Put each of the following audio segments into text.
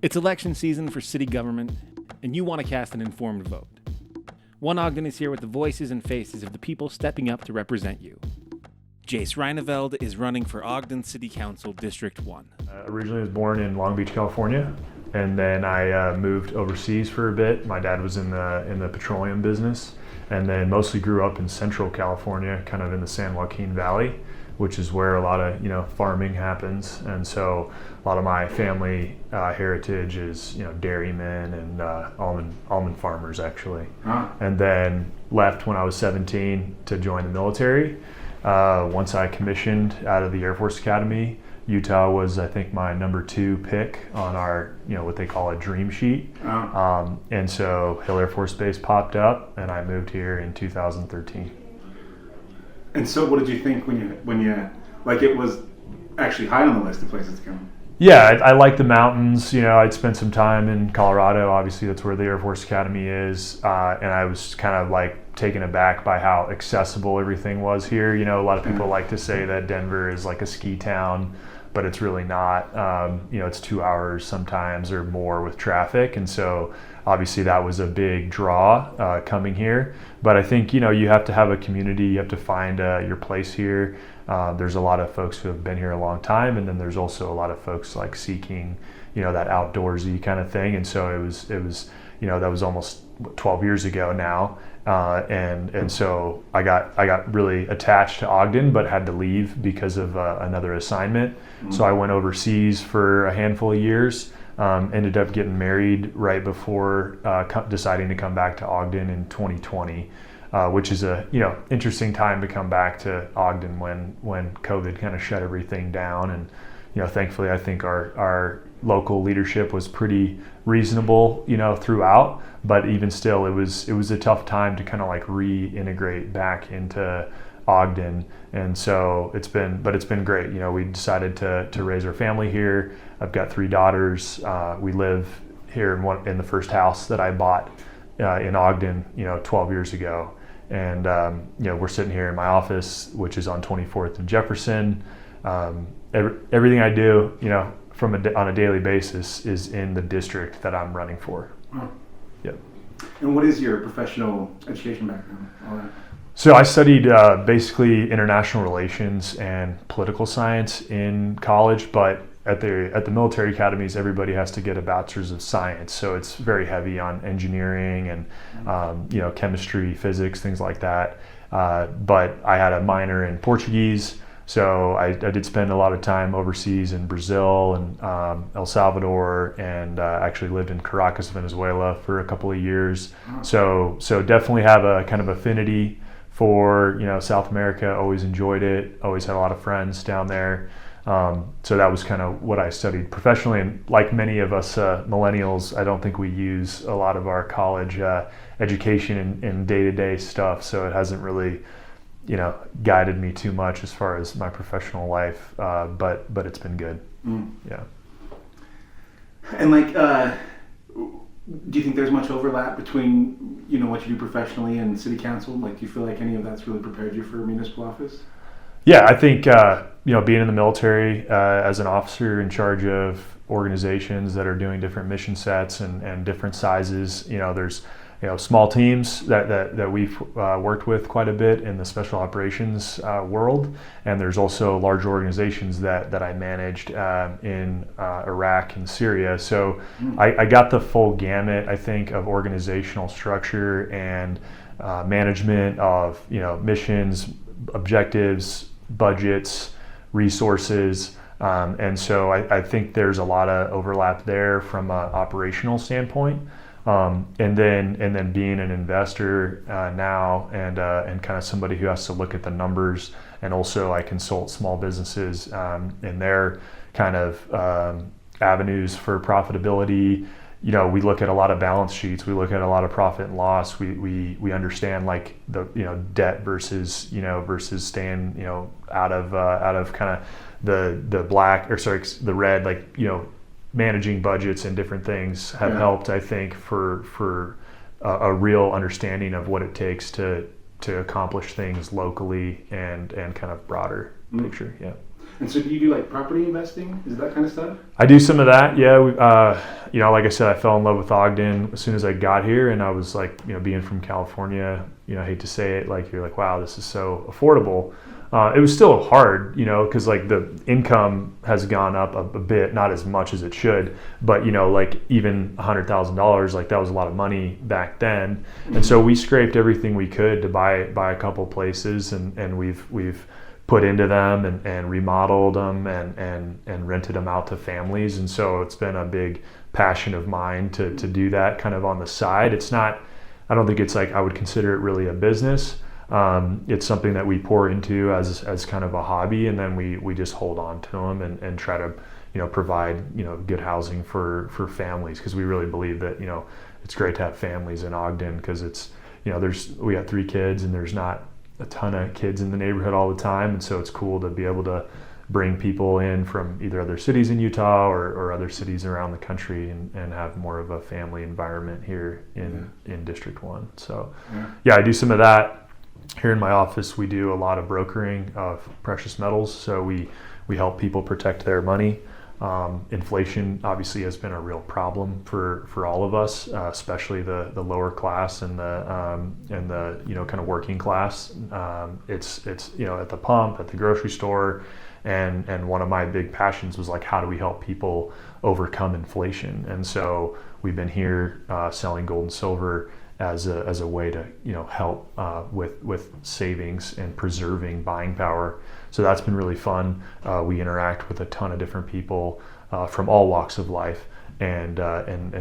It's election season for city government, and you want to cast an informed vote. One Ogden is here with the voices and faces of the people stepping up to represent you. Jase Reyneveld is running for Ogden City Council District 1. Originally I was born in Long Beach, California, and then I moved overseas for a bit. My dad was in the petroleum business, and then mostly grew up in Central California, kind of in the San Joaquin Valley, which is where a lot of farming happens. And so a lot of my family heritage is dairymen and almond farmers actually. And then left when I was 17 to join the military. Once I commissioned out of the Air Force Academy, Utah was, I think, my number 2 pick on our, what they call a dream sheet. And so Hill Air Force Base popped up, and I moved here in 2013. And so, what did you think when you like it was actually high on the list of places to come? Yeah, I like the mountains. I'd spent some time in Colorado. Obviously, that's where the Air Force Academy is, and I was kind of like taken aback by how accessible everything was here. A lot of people like to say that Denver is like a ski town, but it's really not. It's 2 hours sometimes or more with traffic, and so obviously that was a big draw coming here. But I think you have to have a community. You have to find your place here. There's a lot of folks who have been here a long time, and then there's also a lot of folks like seeking that outdoorsy kind of thing. And so it was that was almost 12 years ago now. And so I got really attached to Ogden, but had to leave because of another assignment. So I went overseas for a handful of years. Ended up getting married right before deciding to come back to Ogden in 2020, which is a interesting time to come back to Ogden when COVID kind of shut everything down. And thankfully I think our local leadership was pretty reasonable throughout, but even still it was a tough time to kind of like reintegrate back into Ogden. And so it's been great. We decided to raise our family here. I've got 3 daughters. We live here in the first house that I bought in Ogden 12 years ago. And we're sitting here in my office, which is on 24th and Jefferson. Everything I do on a daily basis is in the district that I'm running for. Yep. And what is your professional education background? All that? So I studied basically international relations and political science in college, but at the military academies, everybody has to get a bachelor's of science. So it's very heavy on engineering and chemistry, physics, things like that. But I had a minor in Portuguese, so I did spend a lot of time overseas in Brazil and El Salvador, and actually lived in Caracas, Venezuela for a couple of years. So definitely have a kind of affinity for South America. Always enjoyed it. Always had a lot of friends down there. So that was kind of what I studied professionally. And like many of us millennials, I don't think we use a lot of our college education in day-to-day stuff. So it hasn't really guided me too much as far as my professional life. But it's been good. Yeah. And do you think there's much overlap between what you do professionally and city council? Like, do you feel like any of that's really prepared you for municipal office? Yeah, I think being in the military as an officer in charge of organizations that are doing different mission sets and different sizes, there's small teams that we've worked with quite a bit in the special operations world, and there's also large organizations that I managed in Iraq and Syria. So I got the full gamut, I think, of organizational structure and management of missions, objectives, budgets, resources. And so I think there's a lot of overlap there from an operational standpoint. And then being an investor now and kind of somebody who has to look at the numbers, and also I consult small businesses in their kind of avenues for profitability. We look at a lot of balance sheets. We look at a lot of profit and loss. We understand like the debt versus staying out of kind of the red, managing budgets and different things have helped, I think, for a real understanding of what it takes to accomplish things locally and kind of broader picture. Yeah. And so do you do like property investing? Is it that kind of stuff? I do some of that. Yeah. Like I said, I fell in love with Ogden as soon as I got here, and I was like, being from California, I hate to say it, like you're like, wow, this is so affordable. It was still hard, because like the income has gone up a bit, not as much as it should, but like even $100,000, like that was a lot of money back then. And so we scraped everything we could to buy a couple places, and we've put into them and remodeled them and rented them out to families. And so it's been a big passion of mine to do that kind of on the side. I don't think it's like I would consider it really a business. It's something that we pour into as kind of a hobby, and then we just hold on to them and try to provide good housing for families, because we really believe that it's great to have families in Ogden, because it's we got 3 kids and there's not a ton of kids in the neighborhood all the time, and so it's cool to be able to bring people in from either other cities in Utah or other cities around the country and have more of a family environment here in District 1. So I do some of that. Here in my office, we do a lot of brokering of precious metals. So we help people protect their money. Inflation obviously has been a real problem for all of us, especially the lower class and the kind of working class. It's at the pump, at the grocery store, and one of my big passions was like, how do we help people overcome inflation? And so we've been here selling gold and silver as a way to help with savings and preserving buying power. So that's been really fun. We interact with a ton of different people from all walks of life, and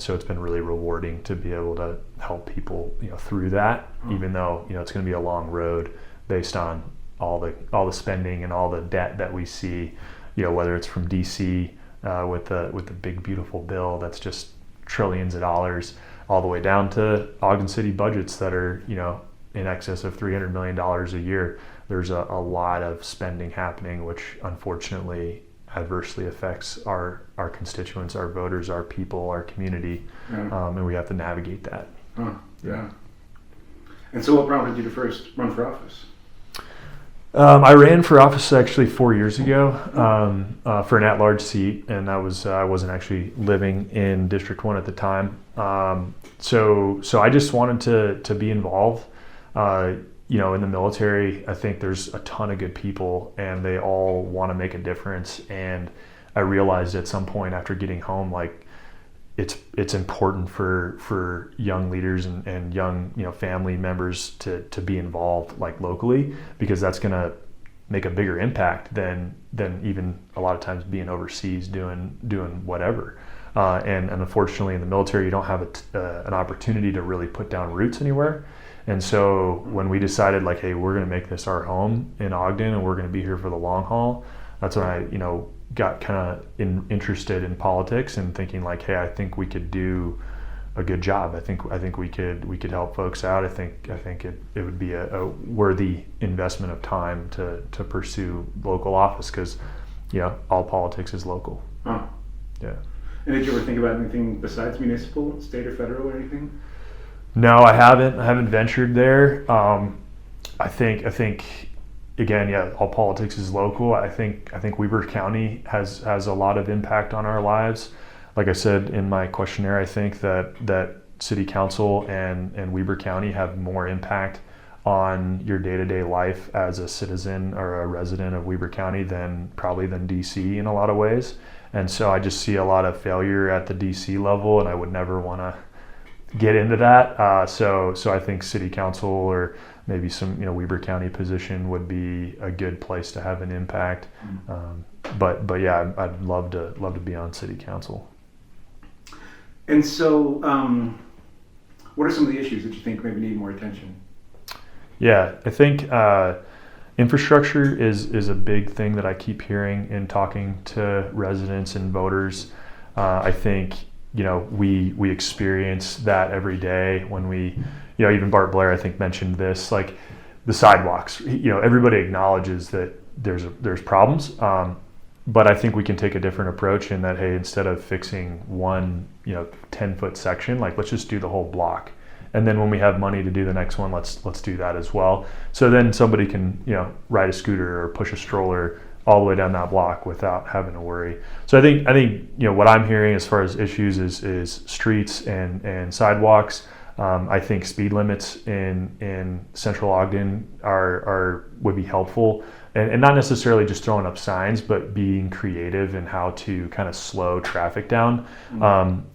so it's been really rewarding to be able to help people through that, even though it's going to be a long road based on all the spending and all the debt that we see, whether it's from DC with the big beautiful bill that's just trillions of dollars, all the way down to Ogden City budgets that are, in excess of $300 million a year. There's a lot of spending happening, which unfortunately adversely affects our constituents, our voters, our people, our community, and we have to navigate that. Yeah. And so what prompted you to first run for office? I ran for office actually 4 years ago for an at-large seat, and I wasn't actually living in District 1 at the time. So I just wanted to be involved. In the military, I think there's a ton of good people, and they all want to make a difference. And I realized at some point after getting home, like it's important for young leaders and young family members to be involved like locally, because that's going to make a bigger impact than even a lot of times being overseas doing whatever. And unfortunately in the military you don't have an opportunity to really put down roots anywhere. And so when we decided like, hey, we're going to make this our home in Ogden and we're going to be here for the long haul, that's when I got kind of interested in politics and thinking like, hey, I think we could do a good job. I think we could help folks out. I think it would be a worthy investment of time to pursue local office, because all politics is local. Oh. Yeah. And did you ever think about anything besides municipal, state or federal or anything? No, I haven't ventured there. I think again, all politics is local. I think Weber County has a lot of impact on our lives. Like I said in my questionnaire, I think that City Council and Weber County have more impact on your day-to-day life as a citizen or a resident of Weber County than DC in a lot of ways. And so I just see a lot of failure at the DC level, and I would never want to get into that. So I think City Council or maybe some Weber County position would be a good place to have an impact. But yeah, I'd love to be on City Council. And so, what are some of the issues that you think maybe need more attention? Yeah, I think infrastructure is a big thing that I keep hearing in talking to residents and voters. I think we experience that every day when we, even Bart Blair I think mentioned this, like the sidewalks. Everybody acknowledges that there's problems. But I think we can take a different approach in that, hey, instead of fixing one 10-foot section, like let's just do the whole block. And then when we have money to do the next one, let's do that as well. So then somebody can ride a scooter or push a stroller all the way down that block without having to worry. So I think what I'm hearing as far as issues is streets and sidewalks. I think speed limits in Central Ogden would be helpful, and not necessarily just throwing up signs, but being creative in how to kind of slow traffic down.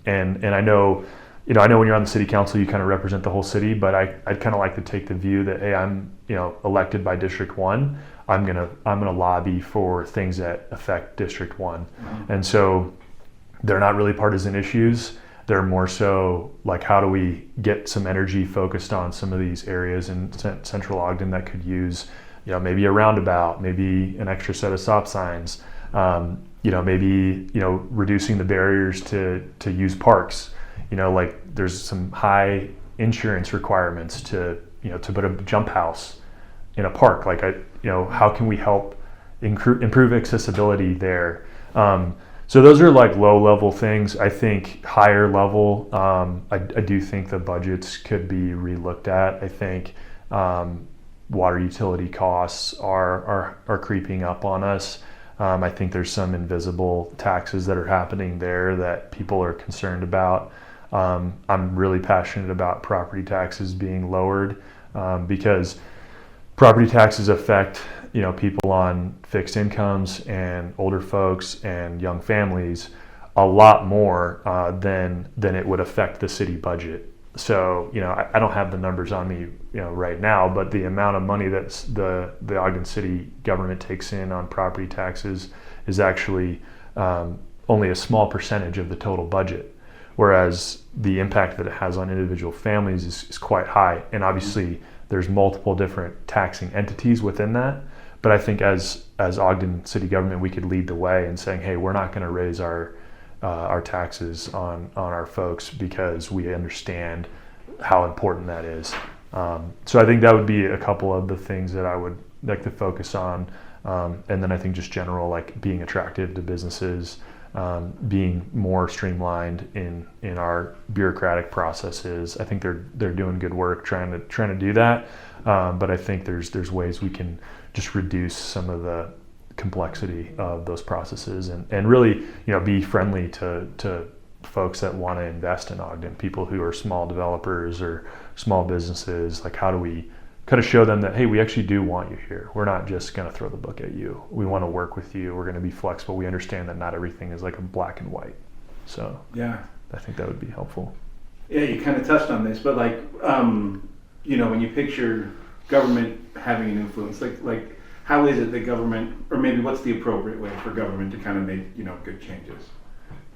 And I know. I know when you're on the city council, you kind of represent the whole city, but I'd kind of like to take the view that, hey, I'm elected by District 1. I'm gonna lobby for things that affect District 1. And so they're not really partisan issues. They're more so like, how do we get some energy focused on some of these areas in Central Ogden that could use, maybe a roundabout, maybe an extra set of stop signs, maybe reducing the barriers to use parks. Like there's some high insurance requirements to put a jump house in a park. Like how can we help improve accessibility there? So those are like low level things. I think higher level, I do think the budgets could be relooked at. I think water utility costs are creeping up on us. I think there's some invisible taxes that are happening there that people are concerned about. I'm really passionate about property taxes being lowered because property taxes affect people on fixed incomes and older folks and young families a lot more than it would affect the city budget. So I don't have the numbers on me right now, but the amount of money that the Ogden City government takes in on property taxes is actually only a small percentage of the total budget. Whereas the impact that it has on individual families is quite high. And obviously there's multiple different taxing entities within that. But I think as Ogden city government, we could lead the way in saying, hey, we're not going to raise our taxes on our folks because we understand how important that is. So I think that would be a couple of the things that I would like to focus on. And then I think just general, like being attractive to businesses, being more streamlined in our bureaucratic processes. I think they're doing good work trying to do that. But I think there's ways we can just reduce some of the complexity of those processes and really be friendly to folks that want to invest in Ogden, people who are small developers or small businesses. Like, how do we kind of show them that, hey, we actually do want you here. We're not just going to throw the book at you. We want to work with you. We're going to be flexible. We understand that not everything is like a black and white. So yeah, I think that would be helpful. Yeah, you kind of touched on this, but like, when you picture government having an influence, like how is it that government, or maybe what's the appropriate way for government to kind of make, good changes?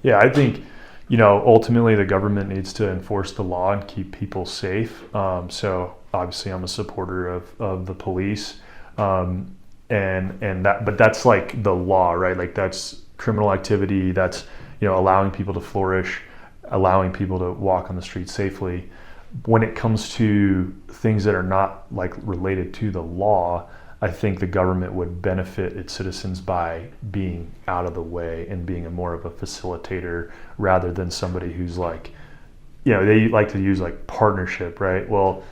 Yeah, I think, ultimately the government needs to enforce the law and keep people safe. So obviously I'm a supporter of the police. And that, but that's like the law, right? Like that's criminal activity. That's, allowing people to flourish, allowing people to walk on the street safely. When it comes to things that are not like related to the law, I think the government would benefit its citizens by being out of the way and being more of a facilitator rather than somebody who's like, they like to use like partnership, right? Well,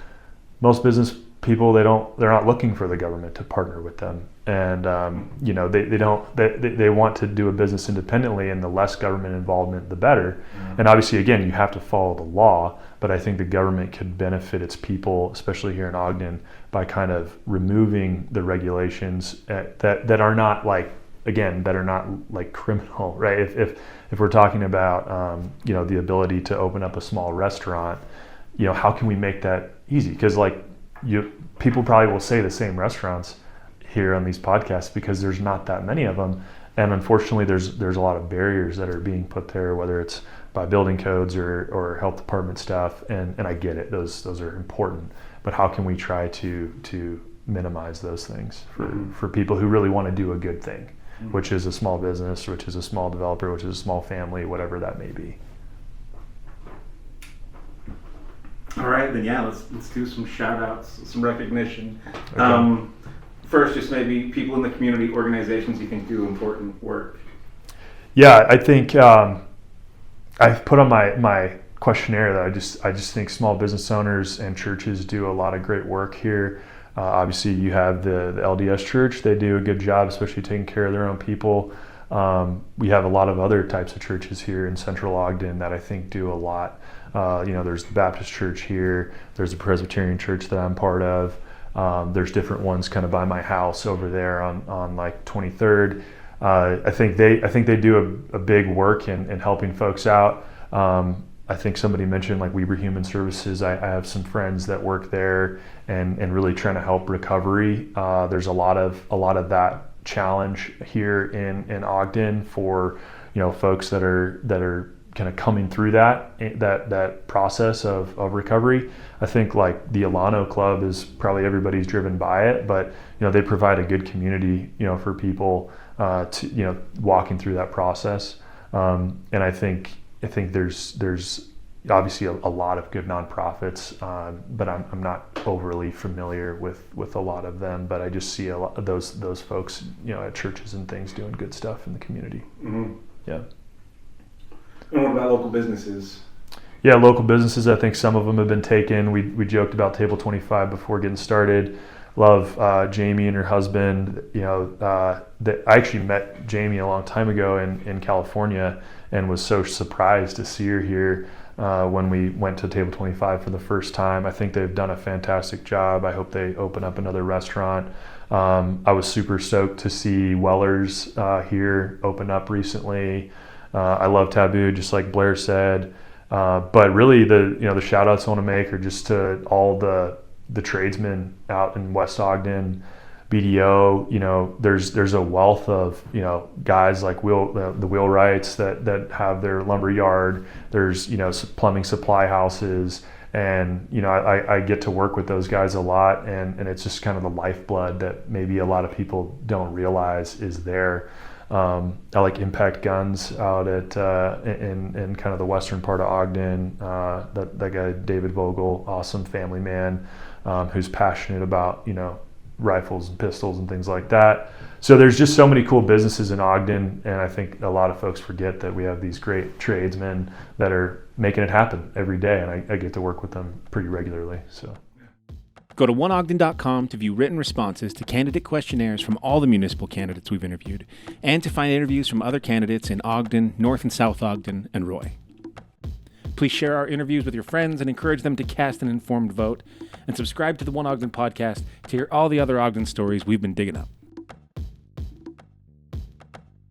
most business people, they're not looking for the government to partner with them. And, they want to do a business independently, and the less government involvement, the better. Mm-hmm. And obviously, again, you have to follow the law, but I think the government could benefit its people, especially here in Ogden, by kind of removing the regulations that are not like, again, that are not like criminal, right? If we're talking about, the ability to open up a small restaurant, how can we make that easy? Because like people probably will say the same restaurants here on these podcasts because there's not that many of them, and unfortunately there's a lot of barriers that are being put there, whether it's by building codes or health department stuff, and I get it, those are important, but how can we try to minimize those things for people who really want to do a good thing, which is a small business, which is a small developer, which is a small family, whatever that may be. All right, then let's do some shout outs, some recognition. Okay. First, just maybe people in the community, organizations you think do important work. Yeah, I think I put on my questionnaire that I just think small business owners and churches do a lot of great work here. Obviously, you have the LDS Church. They do a good job, especially taking care of their own people. We have a lot of other types of churches here in Central Ogden that I think do a lot. There's the Baptist Church here. There's a Presbyterian Church that I'm part of. There's different ones kind of by my house over there on like 23rd. I think they do a big work in helping folks out. I think somebody mentioned like Weber Human Services. I have some friends that work there and really trying to help recovery. There's a lot of that challenge here in Ogden for folks that are kind of coming through that process of recovery. I think like the Alano Club is probably everybody's driven by it, but they provide a good community for people to walking through that process. And I think there's obviously a lot of good nonprofits, but I'm not overly familiar with a lot of them. But I just see a lot of those folks, at churches and things doing good stuff in the community. Mm-hmm. Yeah. And what about local businesses? Yeah, local businesses. I think some of them have been taken. We joked about Table 25 before getting started. Love Jamie and her husband. I actually met Jamie a long time ago in California and was so surprised to see her here when we went to Table 25 for the first time. I think they've done a fantastic job. I hope they open up another restaurant. I was super stoked to see Weller's here open up recently. I love Taboo, just like Blair said. But really, the shout outs I want to make are just to all the tradesmen out in West Ogden, BDO. There's a wealth of guys like the wheelwrights that have their lumber yard. There's plumbing supply houses, and I get to work with those guys a lot, and it's just kind of the lifeblood that maybe a lot of people don't realize is there. I like Impact Guns out at in kind of the western part of Ogden. That guy David Vogel, awesome family man, who's passionate about rifles and pistols and things like that. So there's just so many cool businesses in Ogden, and I think a lot of folks forget that we have these great tradesmen that are making it happen every day, and I get to work with them pretty regularly. So. Go to oneogden.com to view written responses to candidate questionnaires from all the municipal candidates we've interviewed, and to find interviews from other candidates in Ogden, North and South Ogden, and Roy. Please share our interviews with your friends and encourage them to cast an informed vote, and subscribe to the One Ogden podcast to hear all the other Ogden stories we've been digging up.